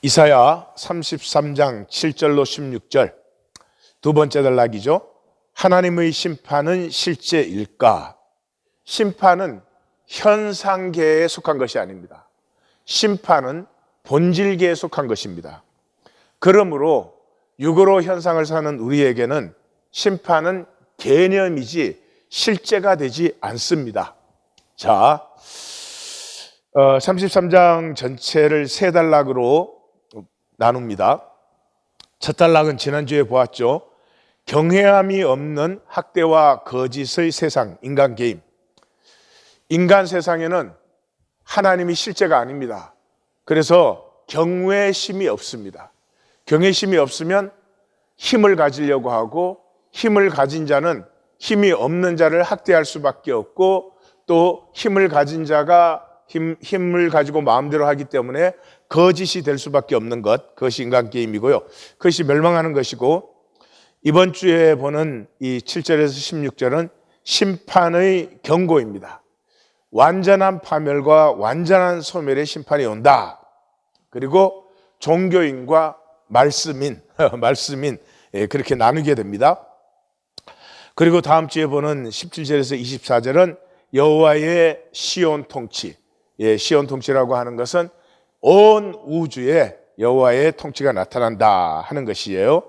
이사야 33장 7절로 16절 두 번째 단락이죠. 하나님의 심판은 실제일까? 심판은 현상계에 속한 것이 아닙니다. 심판은 본질계에 속한 것입니다. 그러므로 육으로 현상을 사는 우리에게는 심판은 개념이지 실제가 되지 않습니다. 자, 33장 전체를 세 단락으로 나눕니다. 첫 단락은 지난주에 보았죠. 경외함이 없는 학대와 거짓의 세상, 인간 게임. 인간 세상에는 하나님이 실제가 아닙니다. 그래서 경외심이 없습니다. 경외심이 없으면 힘을 가지려고 하고, 힘을 가진 자는 힘이 없는 자를 학대할 수밖에 없고, 또 힘을 가진 자가 힘을 가지고 마음대로 하기 때문에 거짓이 될 수밖에 없는 것, 그것이 인간 게임이고요. 그것이 멸망하는 것이고, 이번 주에 보는 이 7절에서 16절은 심판의 경고입니다. 완전한 파멸과 완전한 소멸의 심판이 온다. 그리고 종교인과 말씀인 그렇게 나누게 됩니다. 그리고 다음 주에 보는 17절에서 24절은 여호와의 시온 통치. 시온 통치라고 하는 것은 온 우주에 여호와의 통치가 나타난다 하는 것이에요.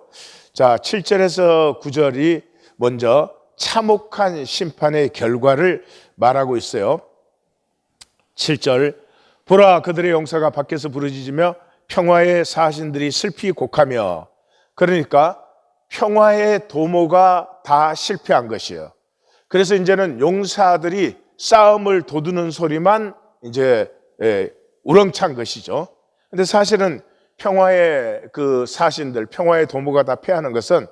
자, 7절에서 9절이 먼저 참혹한 심판의 결과를 말하고 있어요. 7절, 보라 그들의 용사가 밖에서 부르짖으며 평화의 사신들이 슬피 곡하며. 그러니까 평화의 도모가 다 실패한 것이에요. 그래서 이제는 용사들이 싸움을 도두는 소리만 이제 우렁찬 것이죠. 근데 사실은 평화의 그 사신들, 평화의 도모가 다 패하는 것은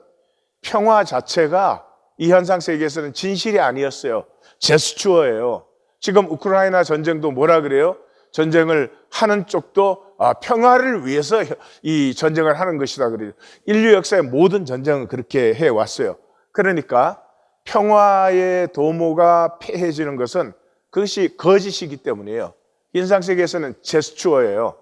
평화 자체가 이 현상 세계에서는 진실이 아니었어요. 제스처예요. 지금 우크라이나 전쟁도 뭐라 그래요? 전쟁을 하는 쪽도 평화를 위해서 이 전쟁을 하는 것이다 그래요. 인류 역사의 모든 전쟁은 그렇게 해왔어요. 그러니까 평화의 도모가 패해지는 것은 그것이 거짓이기 때문이에요. 현상 세계에서는 제스처예요.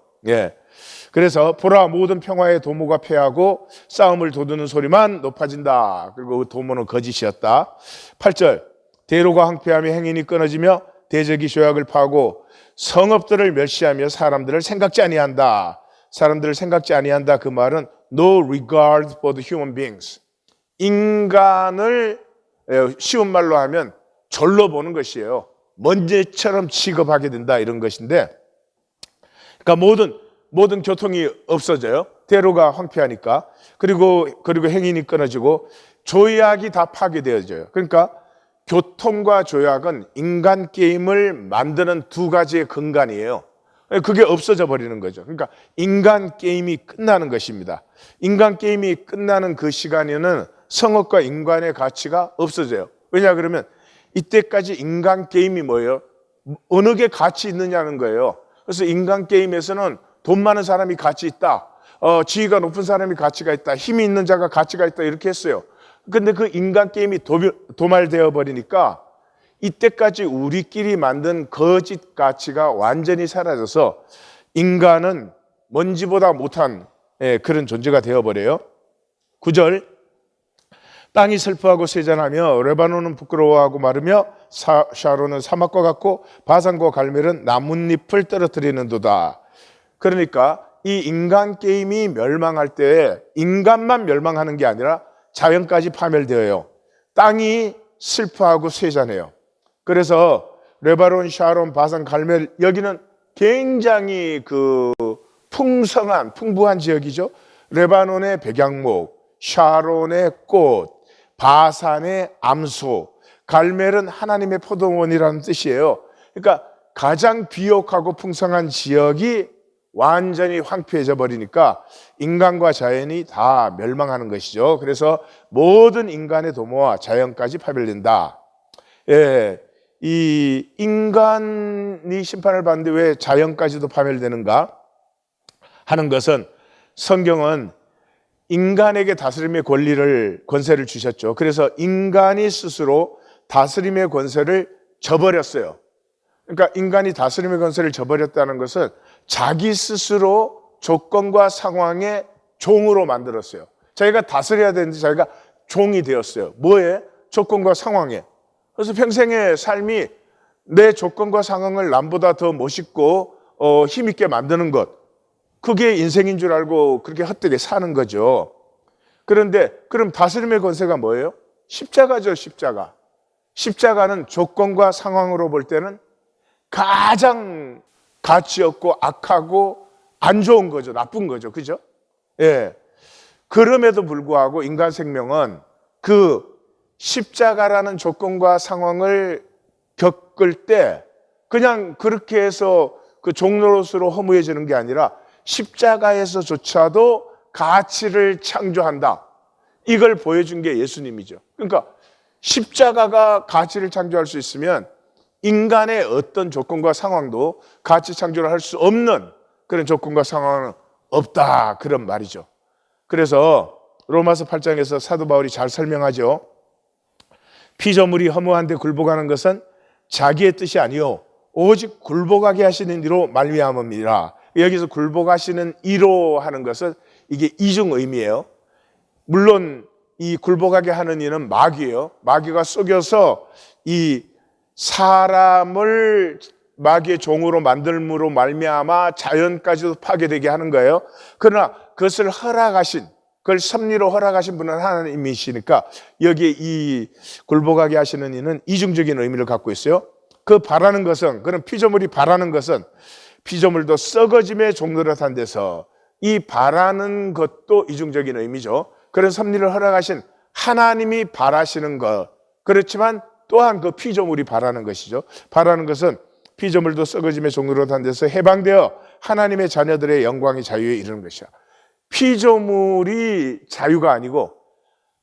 그래서 보라 모든 평화의 도모가 패하고 싸움을 돋우는 소리만 높아진다. 그리고 그 도모는 거짓이었다. 8절, 대로가 황폐하며 행인이 끊어지며 대적이 조약을 파고 성읍들을 멸시하며 사람들을 생각지 아니한다. 사람들을 생각지 아니한다. 그 말은 no regard for the human beings. 인간을 쉬운 말로 하면 절로 보는 것이에요. 먼지처럼 취급하게 된다 이런 것인데, 그러니까 모든 교통이 없어져요. 대로가 황폐하니까. 그리고 행인이 끊어지고 조약이 다 파괴되어져요. 그러니까 교통과 조약은 인간 게임을 만드는 두 가지의 근간이에요. 그게 없어져 버리는 거죠. 그러니까 인간 게임이 끝나는 것입니다. 인간 게임이 끝나는 그 시간에는 성읍과 인간의 가치가 없어져요. 왜냐 그러면 이때까지 인간 게임이 뭐예요? 어느 게 가치 있느냐는 거예요. 그래서 인간 게임에서는 돈 많은 사람이 가치 있다. 지위가 높은 사람이 가치가 있다. 힘이 있는 자가 가치가 있다. 이렇게 했어요. 근데 그 인간 게임이 도말되어 버리니까 이때까지 우리끼리 만든 거짓 가치가 완전히 사라져서 인간은 먼지보다 못한 그런 존재가 되어버려요. 9절, 땅이 슬퍼하고 세잔하며 레바논은 부끄러워하고 마르며 샤론은 사막과 같고 바산과 갈멜은 나뭇잎을 떨어뜨리는도다. 그러니까 이 인간 게임이 멸망할 때 인간만 멸망하는 게 아니라 자연까지 파멸되어요. 땅이 슬퍼하고 쇠잔해요. 그래서 레바논, 샤론, 바산, 갈멜, 여기는 굉장히 풍부한 지역이죠. 레바논의 백양목, 샤론의 꽃, 바산의 암소, 갈멜은 하나님의 포도원이라는 뜻이에요. 그러니까 가장 비옥하고 풍성한 지역이 완전히 황폐해져 버리니까 인간과 자연이 다 멸망하는 것이죠. 그래서 모든 인간의 도모와 자연까지 파멸된다. 이 인간이 심판을 받는데 왜 자연까지도 파멸되는가 하는 것은 성경은 인간에게 다스림의 권세를 주셨죠. 그래서 인간이 스스로 다스림의 권세를 저버렸어요. 그러니까 인간이 다스림의 권세를 저버렸다는 것은 자기 스스로 조건과 상황의 종으로 만들었어요. 자기가 다스려야 되는데 자기가 종이 되었어요. 뭐에? 조건과 상황에. 그래서 평생의 삶이 내 조건과 상황을 남보다 더 멋있고 힘있게 만드는 것, 그게 인생인 줄 알고 그렇게 헛되게 사는 거죠. 그런데 그럼 다스림의 권세가 뭐예요? 십자가죠, 십자가. 십자가는 조건과 상황으로 볼 때는 가장 가치 없고 악하고 안 좋은 거죠. 나쁜 거죠. 그죠? 예. 그럼에도 불구하고 인간 생명은 그 십자가라는 조건과 상황을 겪을 때 그냥 그렇게 해서 그 종로로서로 허무해지는 게 아니라 십자가에서조차도 가치를 창조한다. 이걸 보여준 게 예수님이죠. 그러니까 십자가가 가치를 창조할 수 있으면 인간의 어떤 조건과 상황도 가치 창조를 할 수 없는 그런 조건과 상황은 없다. 그런 말이죠. 그래서 로마서 8장에서 사도 바울이 잘 설명하죠. 피조물이 허무한데 굴복하는 것은 자기의 뜻이 아니요 오직 굴복하게 하시는 이로 말미암음이라. 여기서 굴복하시는 이로 하는 것은 이게 이중 의미예요. 물론 이 굴복하게 하는 이는 마귀예요. 마귀가 속여서 이 사람을 마귀의 종으로 만들므로 말미암아 자연까지도 파괴되게 하는 거예요. 그러나 그것을 허락하신, 그걸 섭리로 허락하신 분은 하나님이시니까 여기에 이 굴복하게 하시는 이는 이중적인 의미를 갖고 있어요. 그 바라는 것은, 그런 피조물이 바라는 것은 피조물도 썩어짐에 종노릇한 데서 이 바라는 것도 이중적인 의미죠. 그런 섭리를 허락하신 하나님이 바라시는 것, 그렇지만 또한 그 피조물이 바라는 것이죠. 바라는 것은 피조물도 썩어짐에 종노릇한 데서 해방되어 하나님의 자녀들의 영광의 자유에 이르는 것이야. 피조물이 자유가 아니고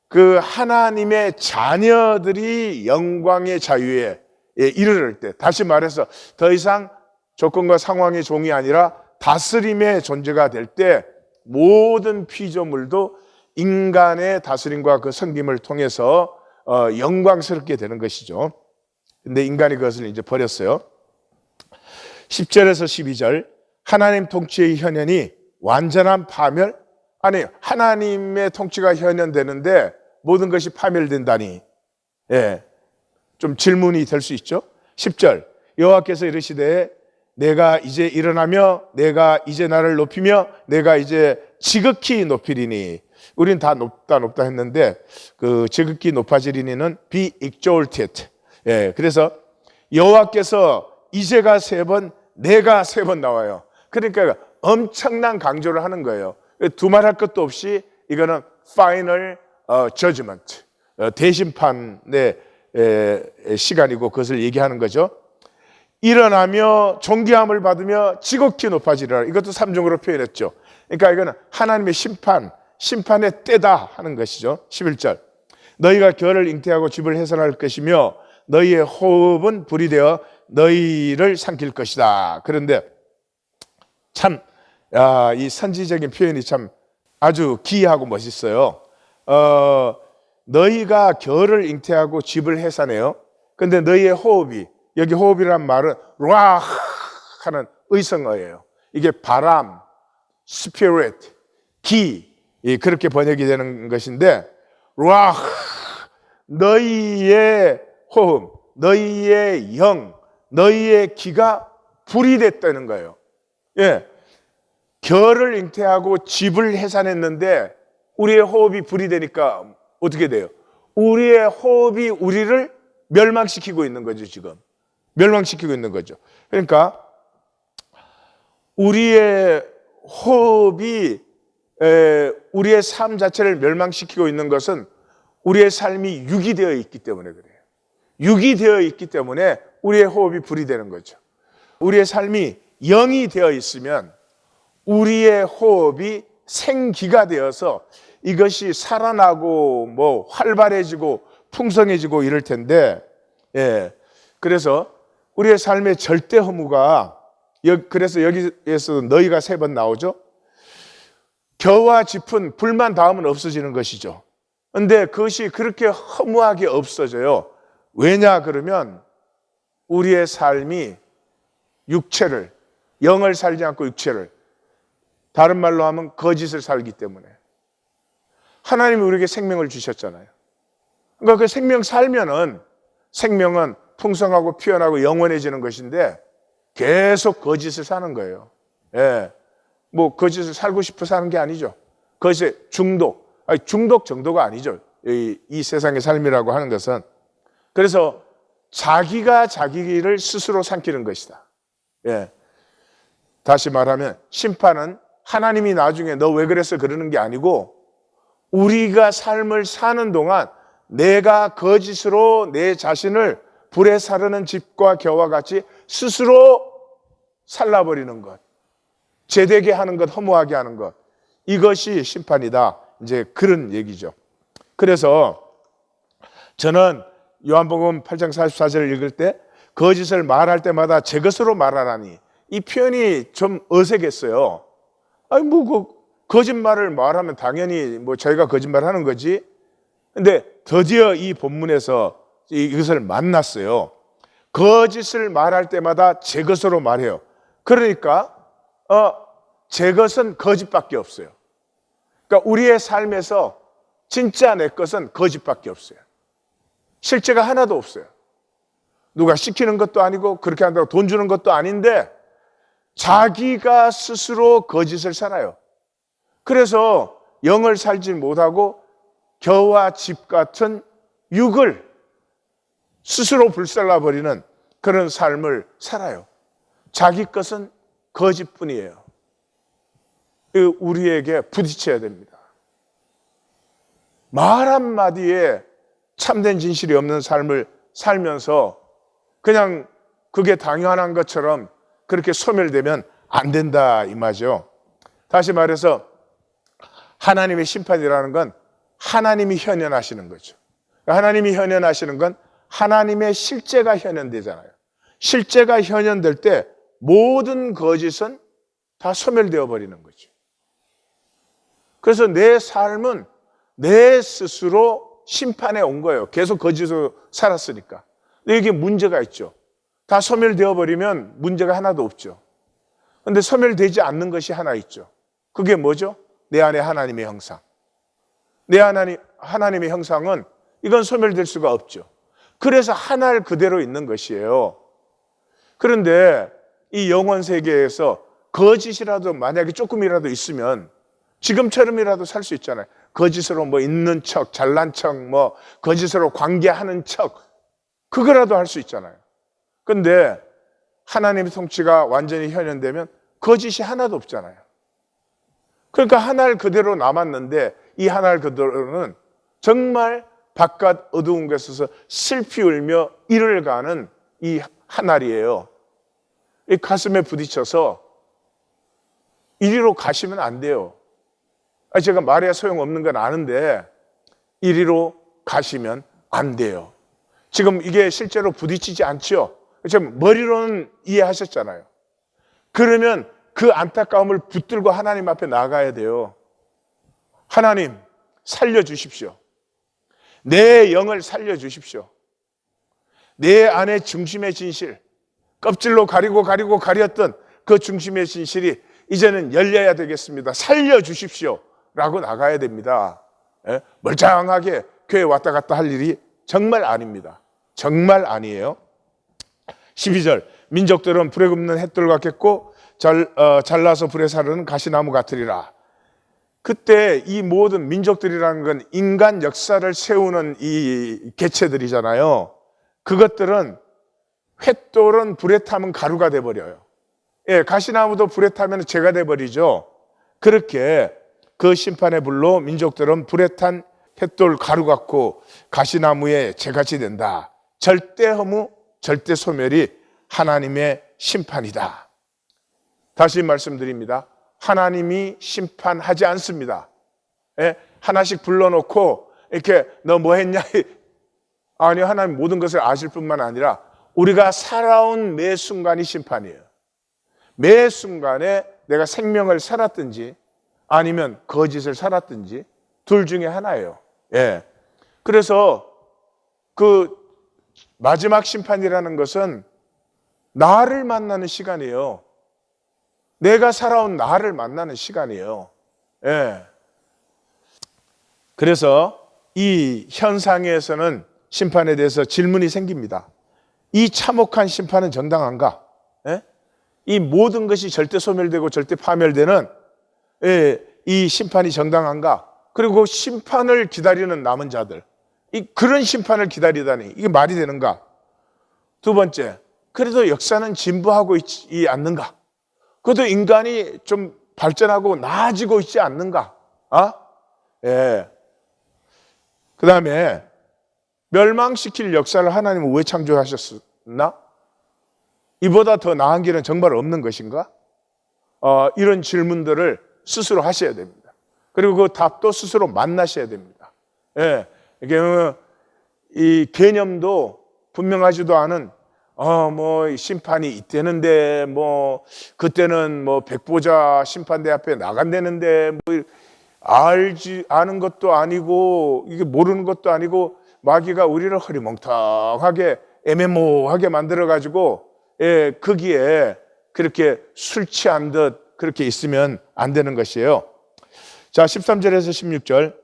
그 하나님의 자녀들이 영광의 자유에 이르를 때, 다시 말해서 더 이상 조건과 상황의 종이 아니라 다스림의 존재가 될 때 모든 피조물도 인간의 다스림과 그 섬김을 통해서 영광스럽게 되는 것이죠. 근데 인간이 그것을 이제 버렸어요. 10절에서 12절, 하나님 통치의 현현이 완전한 파멸? 아니, 하나님의 통치가 현현되는데 모든 것이 파멸된다니. 예, 좀 질문이 될 수 있죠. 10절, 여호와께서 이르시되 내가 이제 일어나며 내가 이제 나를 높이며 내가 이제 지극히 높이리니. 우린 다 높다 했는데 그 지극히 높아지리니는 be exalted. 예, 그래서 여호와께서 이제가 3번, 내가 3번 나와요. 그러니까 엄청난 강조를 하는 거예요. 두말할 것도 없이 이거는 final judgment, 대심판의 시간이고 그것을 얘기하는 거죠. 일어나며 존귀함을 받으며 지극히 높아지리라. 이것도 3중으로 표현했죠. 그러니까 이거는 하나님의 심판의 때다 하는 것이죠. 11절, 너희가 결을 잉태하고 집을 해산할 것이며 너희의 호흡은 불이 되어 너희를 삼킬 것이다. 그런데 참 이 선지적인 표현이 참 아주 기이하고 멋있어요. 너희가 결을 잉태하고 집을 해산해요. 근데 너희의 호흡이, 여기 호흡이란 말은 루아 하는 의성어예요. 이게 바람, 스피릿, 기, 그렇게 번역이 되는 것인데, 루아, 너희의 호흡, 너희의 영, 너희의 기가 불이 됐다는 거예요. 예, 결을 잉태하고 집을 해산했는데 우리의 호흡이 불이 되니까 어떻게 돼요? 우리의 호흡이 우리를 멸망시키고 있는 거죠. 지금 멸망시키고 있는 거죠. 그러니까 우리의 호흡이 우리의 삶 자체를 멸망시키고 있는 것은 우리의 삶이 육이 되어 있기 때문에 그래요. 육이 되어 있기 때문에 우리의 호흡이 불이 되는 거죠. 우리의 삶이 영이 되어 있으면 우리의 호흡이 생기가 되어서 이것이 살아나고 뭐 활발해지고 풍성해지고 이럴 텐데, 예, 그래서 우리의 삶의 절대 허무가, 그래서 여기에서 너희가 3번 나오죠. 겨와 짚은 불만 닿으면 없어지는 것이죠. 근데 그것이 그렇게 허무하게 없어져요. 왜냐 그러면 우리의 삶이 육체를, 영을 살지 않고 육체를, 다른 말로 하면 거짓을 살기 때문에. 하나님이 우리에게 생명을 주셨잖아요. 그러니까 그 생명 살면은 생명은 풍성하고 피어나고 영원해지는 것인데 계속 거짓을 사는 거예요. 예. 뭐 거짓을 살고 싶어 사는 게 아니죠. 거짓의 중독, 아니 중독 정도가 아니죠. 이 세상의 삶이라고 하는 것은. 그래서 자기가 자기를 스스로 삼키는 것이다. 예. 다시 말하면 심판은 하나님이 나중에 너 왜 그랬어 그러는 게 아니고 우리가 삶을 사는 동안 내가 거짓으로 내 자신을 불에 사르는 집과 겨와 같이 스스로 살라버리는 것, 제되게 하는 것, 허무하게 하는 것, 이것이 심판이다. 이제 그런 얘기죠. 그래서 저는 요한복음 8장 44절을 읽을 때 거짓을 말할 때마다 제 것으로 말하라니, 이 표현이 좀 어색했어요. 아니 뭐 거짓말을 말하면 당연히 뭐 저희가 거짓말하는 거지. 근데 드디어 이 본문에서 이것을 만났어요. 거짓을 말할 때마다 제 것으로 말해요. 그러니까 제 것은 거짓밖에 없어요. 그러니까 우리의 삶에서 진짜 내 것은 거짓밖에 없어요. 실제가 하나도 없어요. 누가 시키는 것도 아니고 그렇게 한다고 돈 주는 것도 아닌데 자기가 스스로 거짓을 살아요. 그래서 영을 살지 못하고 겨와 집 같은 육을 스스로 불살라버리는 그런 삶을 살아요. 자기 것은 거짓뿐이에요. 우리에게 부딪혀야 됩니다. 말 한마디에 참된 진실이 없는 삶을 살면서 그냥 그게 당연한 것처럼 그렇게 소멸되면 안 된다 이 말이죠. 다시 말해서 하나님의 심판이라는 건 하나님이 현현하시는 거죠. 하나님이 현현하시는 건 하나님의 실제가 현현되잖아요. 실제가 현현될 때 모든 거짓은 다 소멸되어 버리는 거죠. 그래서 내 삶은 내 스스로 심판에 온 거예요. 계속 거짓으로 살았으니까. 근데 이게 문제가 있죠. 다 소멸되어 버리면 문제가 하나도 없죠. 그런데 소멸되지 않는 것이 하나 있죠. 그게 뭐죠? 내 안에 하나님의 형상. 내 하나님의 형상은 이건 소멸될 수가 없죠. 그래서 하나를 그대로 있는 것이에요. 그런데 이 영원 세계에서 거짓이라도 만약에 조금이라도 있으면 지금처럼이라도 살 수 있잖아요. 거짓으로 뭐 있는 척, 잘난 척, 뭐 거짓으로 관계하는 척, 그거라도 할 수 있잖아요. 그런데 하나님의 통치가 완전히 현현되면 거짓이 하나도 없잖아요. 그러니까 하나를 그대로 남았는데 이 하나를 그대로는 정말 바깥 어두운 곳에서 슬피 울며 이를 가는 이 하나리예요. 이 가슴에 부딪혀서 이리로 가시면 안 돼요. 제가 말해야 소용없는 건 아는데 이리로 가시면 안 돼요. 지금 이게 실제로 부딪히지 않죠? 지금 머리로는 이해하셨잖아요. 그러면 그 안타까움을 붙들고 하나님 앞에 나가야 돼요. 하나님 살려주십시오. 내 영을 살려주십시오. 내 안의 중심의 진실, 껍질로 가렸던 그 중심의 진실이 이제는 열려야 되겠습니다. 살려주십시오 라고 나가야 됩니다. 멀쩡하게 교회 왔다 갔다 할 일이 정말 아닙니다. 정말 아니에요. 12절 민족들은 불에 굽는 햇돌 같겠고 잘라서 불에 사르는 가시나무 같으리라. 그때 이 모든 민족들이라는 건 인간 역사를 세우는 이 개체들이잖아요. 그것들은 횃돌은 불에 타면 가루가 돼버려요. 가시나무도 불에 타면 재가 돼버리죠. 그렇게 그 심판의 불로 민족들은 불에 탄 횃돌 가루 같고 가시나무의 재같이 된다. 절대 허무, 절대 소멸이 하나님의 심판이다. 다시 말씀드립니다. 하나님이 심판하지 않습니다. 하나씩 불러놓고 이렇게 너 뭐 했냐? 아니요, 하나님 모든 것을 아실 뿐만 아니라 우리가 살아온 매 순간이 심판이에요. 매 순간에 내가 생명을 살았든지 아니면 거짓을 살았든지 둘 중에 하나예요. 그래서 그 마지막 심판이라는 것은 나를 만나는 시간이에요. 내가 살아온 나를 만나는 시간이에요. 예. 그래서 이 현상에서는 심판에 대해서 질문이 생깁니다. 이 참혹한 심판은 정당한가? 예? 이 모든 것이 절대 소멸되고 절대 파멸되는 이 심판이 정당한가? 그리고 심판을 기다리는 남은 자들, 그런 심판을 기다리다니 이게 말이 되는가? 두 번째, 그래도 역사는 진보하고 있지 않는가? 그래도 인간이 좀 발전하고 나아지고 있지 않는가? 예. 그 다음에 멸망시킬 역사를 하나님은 왜 창조하셨나? 이보다 더 나은 길은 정말 없는 것인가? 이런 질문들을 스스로 하셔야 됩니다. 그리고 그 답도 스스로 만나셔야 됩니다. 예. 이게 이 개념도 분명하지도 않은 뭐 심판이 있대는데 뭐 그때는 뭐 백보자 심판대 앞에 나간다는데 뭐 아는 것도 아니고 이게 모르는 것도 아니고 마귀가 우리를 허리멍텅하게 애매모호하게 만들어 가지고 거기에 그렇게 술 취한 듯 그렇게 있으면 안 되는 것이에요. 자, 13절에서 16절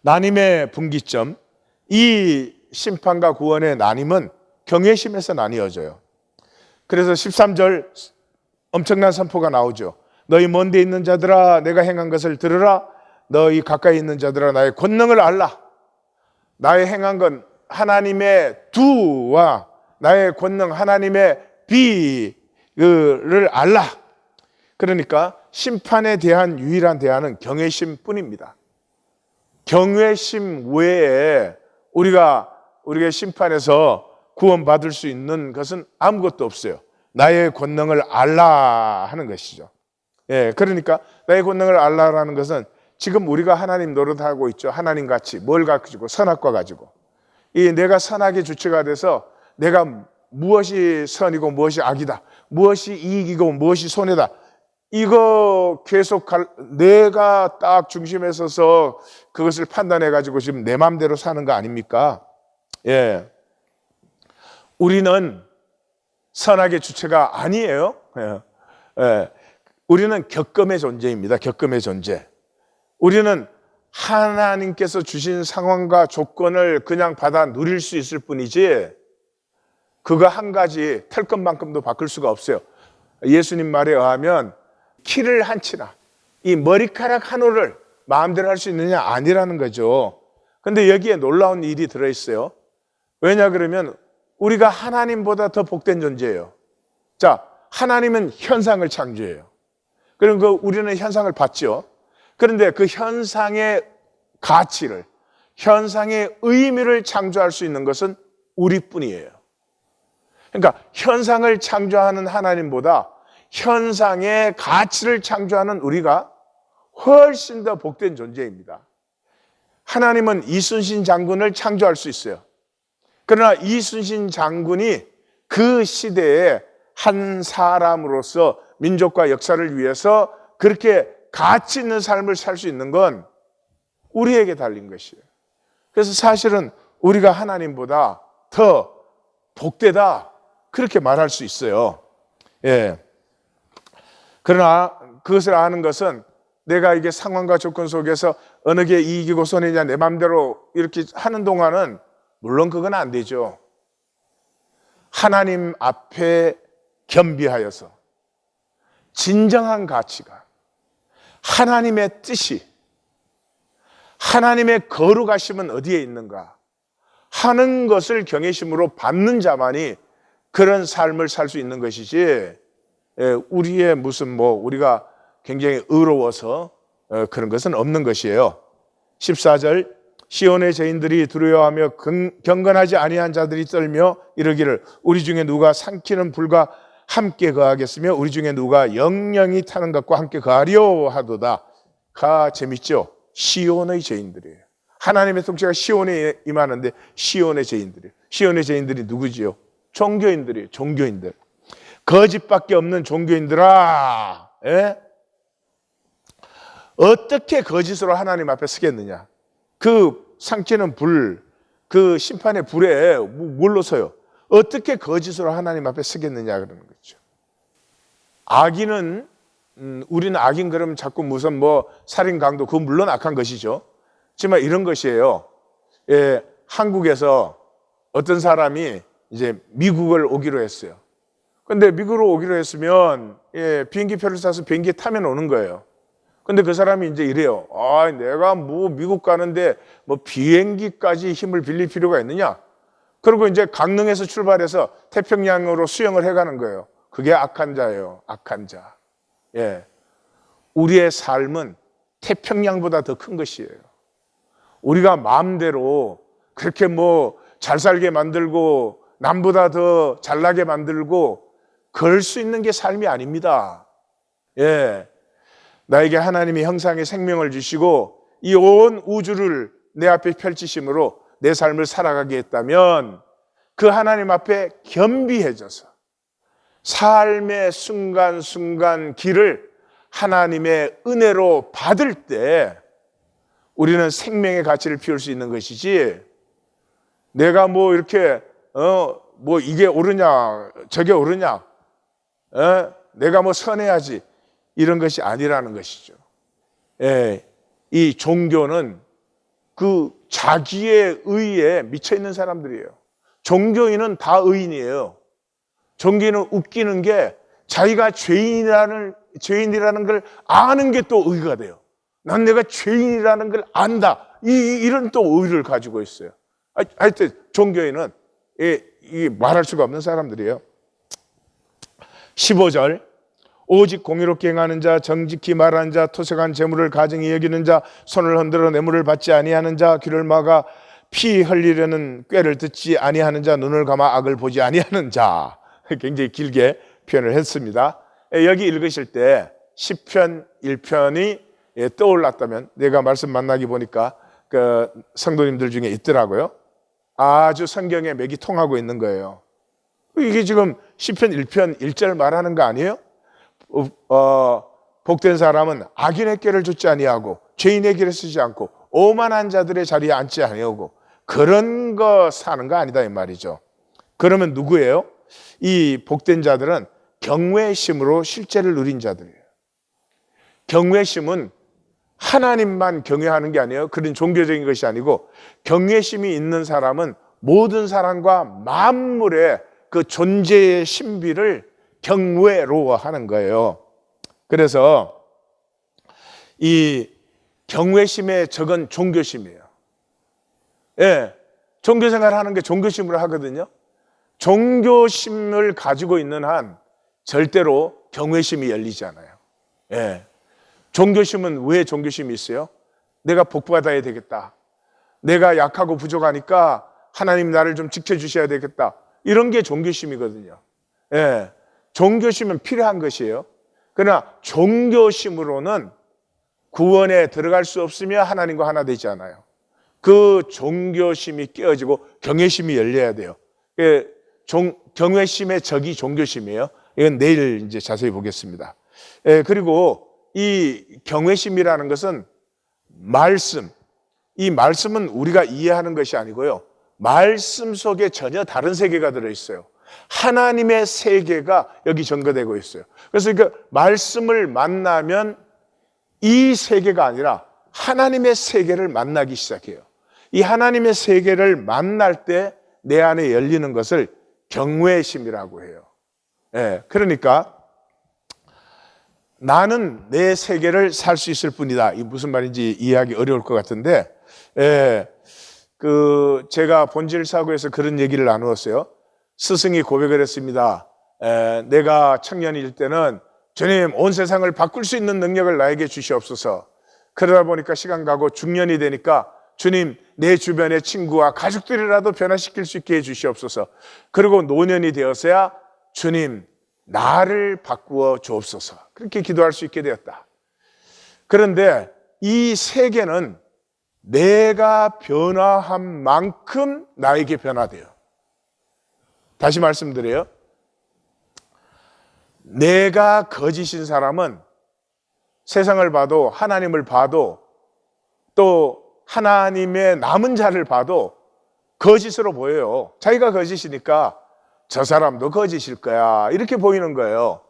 나님의 분기점, 이 심판과 구원의 나님은 경외심에서 나뉘어져요. 그래서 13절 엄청난 선포가 나오죠. 너희 먼 데 있는 자들아 내가 행한 것을 들으라. 너희 가까이 있는 자들아 나의 권능을 알라. 나의 행한 건 하나님의 두와 나의 권능 하나님의 비를 알라. 그러니까 심판에 대한 유일한 대안은 경외심 뿐입니다. 경외심 외에 우리가 심판에서 구원받을 수 있는 것은 아무것도 없어요. 나의 권능을 알라 하는 것이죠. 예, 그러니까 나의 권능을 알라라는 것은 지금 우리가 하나님 노릇하고 있죠. 하나님 같이 뭘 가지고? 선악과 가지고. 이 내가 선악의 주체가 돼서 내가 무엇이 선이고 무엇이 악이다, 무엇이 이익이고 무엇이 손해다, 이거 계속 내가 딱 중심에 서서 그것을 판단해 가지고 지금 내 마음대로 사는 거 아닙니까? 예. 우리는 선악의 주체가 아니에요. 예. 예. 우리는 격금의 존재입니다. 격금의 존재. 우리는 하나님께서 주신 상황과 조건을 그냥 받아 누릴 수 있을 뿐이지 그거 한 가지 털 것만큼도 바꿀 수가 없어요. 예수님 말에 의하면 키를 한 치나 이 머리카락 한 올을 마음대로 할 수 있느냐? 아니라는 거죠. 근데 여기에 놀라운 일이 들어있어요. 왜냐 그러면 우리가 하나님보다 더 복된 존재예요. 자, 하나님은 현상을 창조해요. 그럼 우리는 현상을 봤죠. 그런데 그 현상의 가치를, 현상의 의미를 창조할 수 있는 것은 우리뿐이에요. 그러니까 현상을 창조하는 하나님보다 현상의 가치를 창조하는 우리가 훨씬 더 복된 존재입니다. 하나님은 이순신 장군을 창조할 수 있어요. 그러나 이순신 장군이 그 시대에 한 사람으로서 민족과 역사를 위해서 그렇게 가치 있는 삶을 살 수 있는 건 우리에게 달린 것이에요. 그래서 사실은 우리가 하나님보다 더 복되다 그렇게 말할 수 있어요. 예. 그러나 그것을 아는 것은 내가 이게 상황과 조건 속에서 어느 게 이익이고 손해냐 내 마음대로 이렇게 하는 동안은 물론 그건 안 되죠. 하나님 앞에 겸비하여서 진정한 가치가, 하나님의 뜻이, 하나님의 거룩하심은 어디에 있는가 하는 것을 경외심으로 받는 자만이 그런 삶을 살 수 있는 것이지, 우리의 무슨 우리가 굉장히 의로워서 그런 것은 없는 것이에요. 14절 시온의 죄인들이 두려워하며 경건하지 아니한 자들이 떨며 이르기를 우리 중에 누가 삼키는 불과 함께 거하겠으며 우리 중에 누가 영영이 타는 것과 함께 거하리오 하도다. 재밌죠? 시온의 죄인들이에요. 하나님의 통치가 시온에 임하는데 시온의 죄인들이에요. 시온의 죄인들이 누구지요? 종교인들이에요. 종교인들. 거짓밖에 없는 종교인들아, 예? 어떻게 거짓으로 하나님 앞에 서겠느냐? 그 삼키는 불, 그 심판의 불에 뭘로 서요? 어떻게 거짓으로 하나님 앞에 서겠느냐 그러는 거죠. 악인은 우리는 악인 그러면 자꾸 무슨 뭐 살인 강도, 그건 물론 악한 것이죠. 하지만 이런 것이에요. 예, 한국에서 어떤 사람이 이제 미국을 오기로 했어요. 근데 미국으로 오기로 했으면 비행기표를 사서 비행기에 타면 오는 거예요. 근데 그 사람이 이제 이래요. 내가 뭐 미국 가는데 뭐 비행기까지 힘을 빌릴 필요가 있느냐? 그리고 이제 강릉에서 출발해서 태평양으로 수영을 해가는 거예요. 그게 악한 자예요. 악한 자. 예. 우리의 삶은 태평양보다 더 큰 것이에요. 우리가 마음대로 그렇게 뭐 잘 살게 만들고 남보다 더 잘나게 만들고 그럴 수 있는 게 삶이 아닙니다. 예. 나에게 하나님이 형상의 생명을 주시고 이 온 우주를 내 앞에 펼치심으로 내 삶을 살아가게 했다면 그 하나님 앞에 겸비해져서 삶의 순간순간 길을 하나님의 은혜로 받을 때 우리는 생명의 가치를 피울 수 있는 것이지, 내가 뭐 이렇게 뭐 이게 옳으냐 저게 옳으냐, 내가 뭐 선해야지, 이런 것이 아니라는 것이죠. 예, 이 종교는 그 자기의 의에 미쳐 있는 사람들이에요. 종교인은 다 의인이에요. 종교인은 웃기는 게 자기가 죄인이라는 걸 아는 게 또 의가 돼요. 난 내가 죄인이라는 걸 안다, 이런 또 의를 가지고 있어요. 하여튼 종교인은 이 말할 수가 없는 사람들이에요. 15절, 오직 공의롭게 행하는 자, 정직히 말하는 자, 토색한 재물을 가증히 여기는 자, 손을 흔들어 뇌물을 받지 아니하는 자, 귀를 막아 피 흘리려는 꾀를 듣지 아니하는 자, 눈을 감아 악을 보지 아니하는 자. 굉장히 길게 표현을 했습니다. 여기 읽으실 때 시편 1편이 떠올랐다면, 내가 말씀 만나기 보니까 그 성도님들 중에 있더라고요. 아주 성경에 맥이 통하고 있는 거예요. 이게 지금 시편 1편 1절 말하는 거 아니에요? 복된 사람은 악인의 꾀를 좇지 아니하고 죄인의 길을 쓰지 않고 오만한 자들의 자리에 앉지 아니하고, 그런 거 사는 거 아니다 이 말이죠. 그러면 누구예요? 이 복된 자들은 경외심으로 실제를 누린 자들이에요. 경외심은 하나님만 경외하는 게 아니에요. 그런 종교적인 것이 아니고, 경외심이 있는 사람은 모든 사람과 만물의 그 존재의 신비를 경외로워하는 거예요. 그래서 이 경외심의 적은 종교심이에요. 예, 종교생활 하는 게 종교심으로 하거든요. 종교심을 가지고 있는 한 절대로 경외심이 열리지 않아요. 예. 종교심은 왜 종교심이 있어요? 내가 복받아야 되겠다, 내가 약하고 부족하니까 하나님 나를 좀 지켜주셔야 되겠다, 이런 게 종교심이거든요. 예. 종교심은 필요한 것이에요. 그러나 종교심으로는 구원에 들어갈 수 없으며 하나님과 하나 되지 않아요. 그 종교심이 깨어지고 경외심이 열려야 돼요. 경외심의 적이 종교심이에요. 이건 내일 이제 자세히 보겠습니다. 예, 그리고 이 경외심이라는 것은 말씀, 이 말씀은 우리가 이해하는 것이 아니고요, 말씀 속에 전혀 다른 세계가 들어있어요. 하나님의 세계가 여기 전거되고 있어요. 그래서 그 말씀을 만나면 이 세계가 아니라 하나님의 세계를 만나기 시작해요. 이 하나님의 세계를 만날 때 내 안에 열리는 것을 경외심이라고 해요. 예, 그러니까 나는 내 세계를 살 수 있을 뿐이다. 이게 무슨 말인지 이해하기 어려울 것 같은데, 제가 본질 사고에서 그런 얘기를 나누었어요. 스승이 고백을 했습니다. 내가 청년일 때는 주님, 온 세상을 바꿀 수 있는 능력을 나에게 주시옵소서. 그러다 보니까 시간 가고 중년이 되니까 주님, 내 주변의 친구와 가족들이라도 변화시킬 수 있게 해주시옵소서. 그리고 노년이 되어서야 주님, 나를 바꾸어 주옵소서. 그렇게 기도할 수 있게 되었다. 그런데 이 세계는 내가 변화한 만큼 나에게 변화돼요. 다시 말씀드려요. 내가 거짓인 사람은 세상을 봐도 하나님을 봐도 또 하나님의 남은 자를 봐도 거짓으로 보여요. 자기가 거짓이니까 저 사람도 거짓일 거야, 이렇게 보이는 거예요.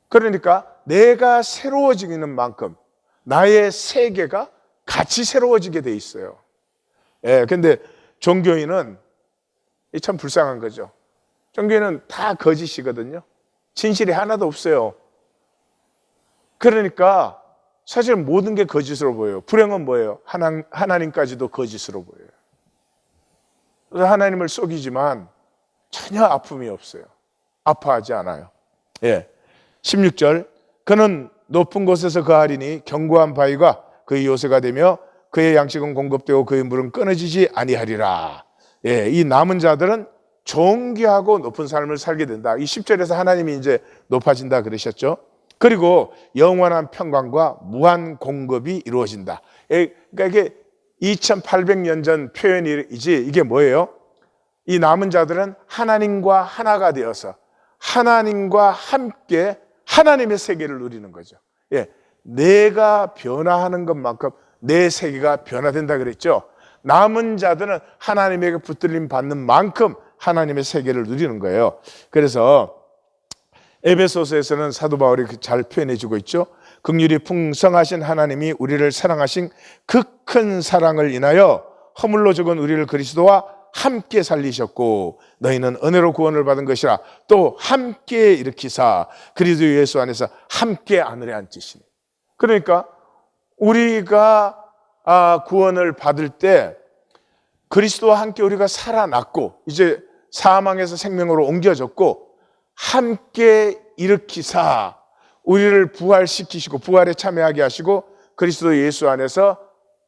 그러니까 내가 새로워지는 만큼 나의 세계가 같이 새로워지게 돼 있어요. 예, 근데 종교인은 참 불쌍한 거죠. 종교인은 다 거짓이거든요. 진실이 하나도 없어요. 그러니까 사실 모든 게 거짓으로 보여요. 불행은 뭐예요? 하나님까지도 거짓으로 보여요. 그래서 하나님을 속이지만 전혀 아픔이 없어요. 아파하지 않아요. 예. 16절, 그는 높은 곳에서 거하리니 견고한 바위가 그의 요새가 되며 그의 양식은 공급되고 그의 물은 끊어지지 아니하리라. 예, 이 남은 자들은 존귀하고 높은 삶을 살게 된다. 이 10절에서 하나님이 이제 높아진다 그러셨죠. 그리고 영원한 평강과 무한 공급이 이루어진다. 그러니까 이게 2800년 전 표현이지 이게 뭐예요? 이 남은 자들은 하나님과 하나가 되어서 하나님과 함께 하나님의 세계를 누리는 거죠. 예, 내가 변화하는 것만큼 내 세계가 변화된다 그랬죠. 남은 자들은 하나님에게 붙들림 받는 만큼 하나님의 세계를 누리는 거예요. 그래서 에베소서에서는 사도 바울이 잘 표현해 주고 있죠. 긍휼이 풍성하신 하나님이 우리를 사랑하신 그 큰 사랑을 인하여 허물로 죽은 우리를 그리스도와 함께 살리셨고 너희는 은혜로 구원을 받은 것이라 또 함께 일으키사 그리스도 예수 안에서 함께 안으려 앉히시니. 그러니까 우리가 구원을 받을 때 그리스도와 함께 우리가 살아났고 이제 사망에서 생명으로 옮겨졌고 함께 일으키사 우리를 부활시키시고 부활에 참여하게 하시고 그리스도 예수 안에서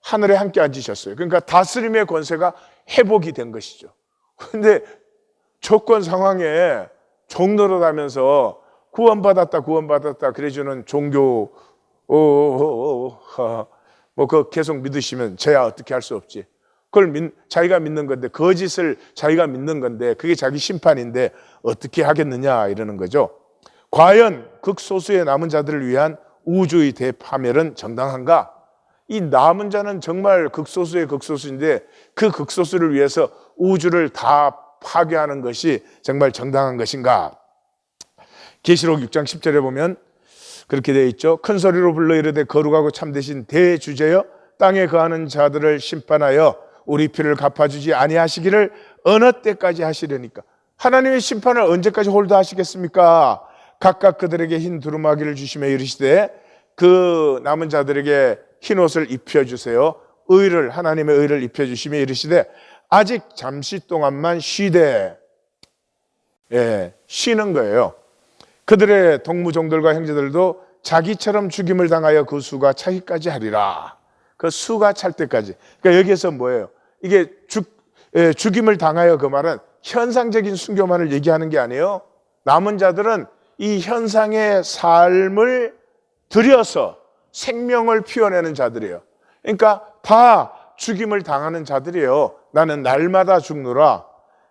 하늘에 함께 앉으셨어요. 그러니까 다스림의 권세가 회복이 된 것이죠. 그런데 조건 상황에 종노릇하면서 구원받았다 그래주는 종교 뭐 그 계속 믿으시면 저야 어떻게 할 수 없지. 그걸 자기가 믿는 건데 거짓을 자기가 믿는 건데 그게 자기 심판인데 어떻게 하겠느냐 이러는 거죠. 과연 극소수의 남은 자들을 위한 우주의 대파멸은 정당한가? 이 남은 자는 정말 극소수의 극소수인데 그 극소수를 위해서 우주를 다 파괴하는 것이 정말 정당한 것인가? 계시록 6장 10절에 보면 그렇게 되어 있죠. 큰 소리로 불러 이르되 거룩하고 참되신 대주제여 땅에 거하는 자들을 심판하여 우리 피를 갚아주지 아니하시기를 어느 때까지 하시려니까. 하나님의 심판을 언제까지 홀드하시겠습니까? 각각 그들에게 흰 두루마기를 주시며 이르시되 그 남은 자들에게 흰 옷을 입혀주세요. 의를 하나님의 의를 입혀주시며 이르시되 아직 잠시 동안만 쉬되. 예, 쉬는 거예요. 그들의 동무종들과 형제들도 자기처럼 죽임을 당하여 그 수가 차기까지 하리라. 그 수가 찰 때까지. 그러니까 여기에서 뭐예요? 이게 죽임을 당하여 그 말은 현상적인 순교만을 얘기하는 게 아니에요. 남은 자들은 이 현상의 삶을 들여서 생명을 피워내는 자들이에요. 그러니까 다 죽임을 당하는 자들이에요. 나는 날마다 죽노라.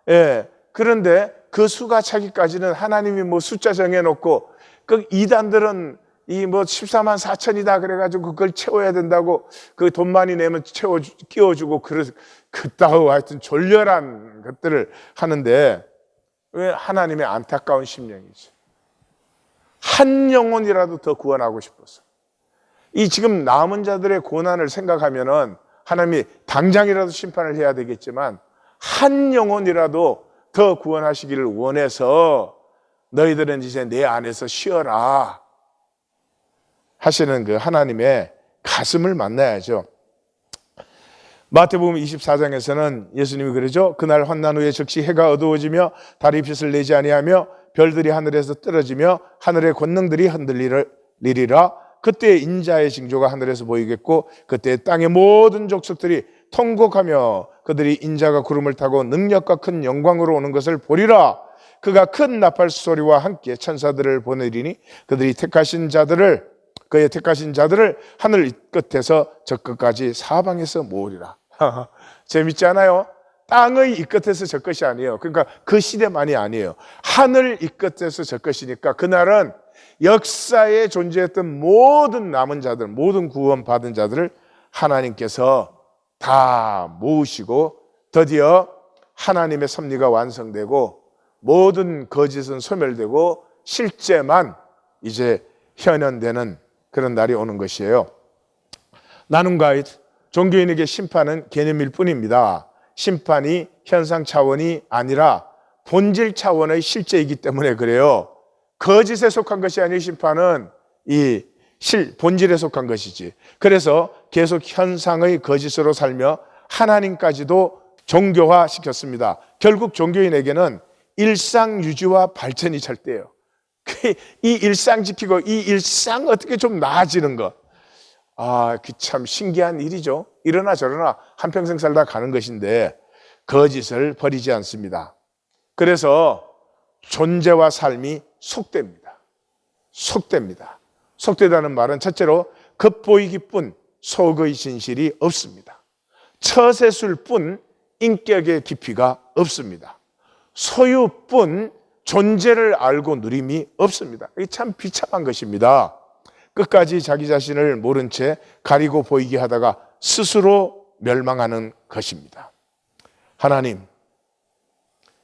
예. 그런데 그 수가 차기까지는 하나님이 뭐 숫자 정해놓고 그 이단들은 이 뭐 14만 4천이다 그래가지고 그걸 채워야 된다고 그 돈 많이 내면 끼워주고 그따위 하여튼 졸렬한 것들을 하는데 왜 하나님의 안타까운 심령이지. 한 영혼이라도 더 구원하고 싶었어. 이 지금 남은 자들의 고난을 생각하면은 하나님이 당장이라도 심판을 해야 되겠지만 한 영혼이라도 더 구원하시기를 원해서 너희들은 이제 내 안에서 쉬어라 하시는 그 하나님의 가슴을 만나야죠. 마태복음 24장에서는 예수님이 그러죠. 그날 환난 후에 즉시 해가 어두워지며 달이 빛을 내지 아니하며 별들이 하늘에서 떨어지며 하늘의 권능들이 흔들리리라. 그때 인자의 징조가 하늘에서 보이겠고 그때 땅의 모든 족속들이 통곡하며 그들이 인자가 구름을 타고 능력과 큰 영광으로 오는 것을 보리라. 그가 큰 나팔 소리와 함께 천사들을 보내리니 그들이 그의 택하신 자들을 하늘 끝에서 저 끝까지 사방에서 모으리라. 재밌지 않아요? 땅의 이 끝에서 저 끝이 아니에요. 그러니까 그 시대만이 아니에요. 하늘 이 끝에서 저 끝이니까 그날은 역사에 존재했던 모든 남은 자들, 모든 구원받은 자들을 하나님께서 다 모으시고 드디어 하나님의 섭리가 완성되고 모든 거짓은 소멸되고 실제만 이제 현현되는 그런 날이 오는 것이에요. 나눔과 종교인에게 심판은 개념일 뿐입니다. 심판이 현상 차원이 아니라 본질 차원의 실제이기 때문에 그래요. 거짓에 속한 것이 아니라 심판은 이 본질에 속한 것이지. 그래서 계속 현상의 거짓으로 살며 하나님까지도 종교화 시켰습니다. 결국 종교인에게는 일상 유지와 발전이 절대예요. 이 일상 지키고 이 일상 어떻게 좀 나아지는 것. 그 참 신기한 일이죠. 이러나 저러나 한평생 살다 가는 것인데 거짓을 버리지 않습니다. 그래서 존재와 삶이 속됩니다. 속됩니다. 속되다는 말은 첫째로 겉보이기 뿐 속의 진실이 없습니다. 처세술 뿐 인격의 깊이가 없습니다. 소유뿐 존재를 알고 누림이 없습니다. 이게 참 비참한 것입니다. 끝까지 자기 자신을 모른 채 가리고 보이게 하다가 스스로 멸망하는 것입니다. 하나님,